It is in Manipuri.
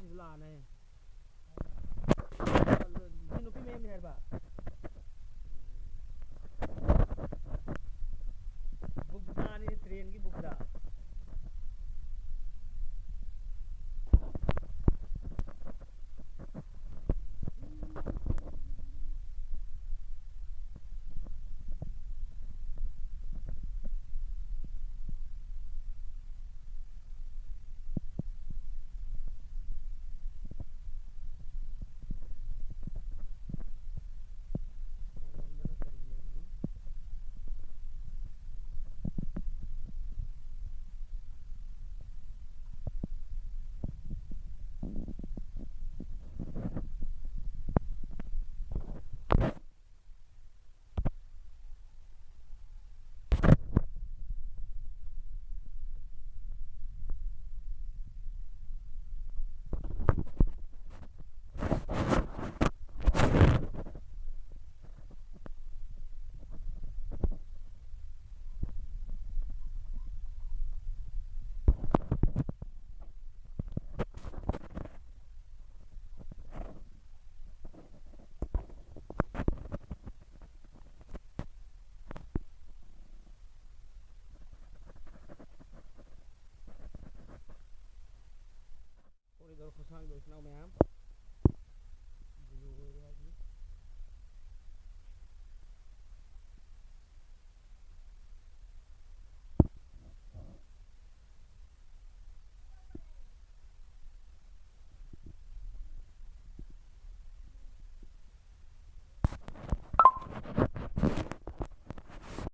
สิลาในที่นุพี่เมย์มีอะไรบ้างबुकदा नहीं ट्रेन की बुकदा और इधर खुशांग दोस्त ना मैं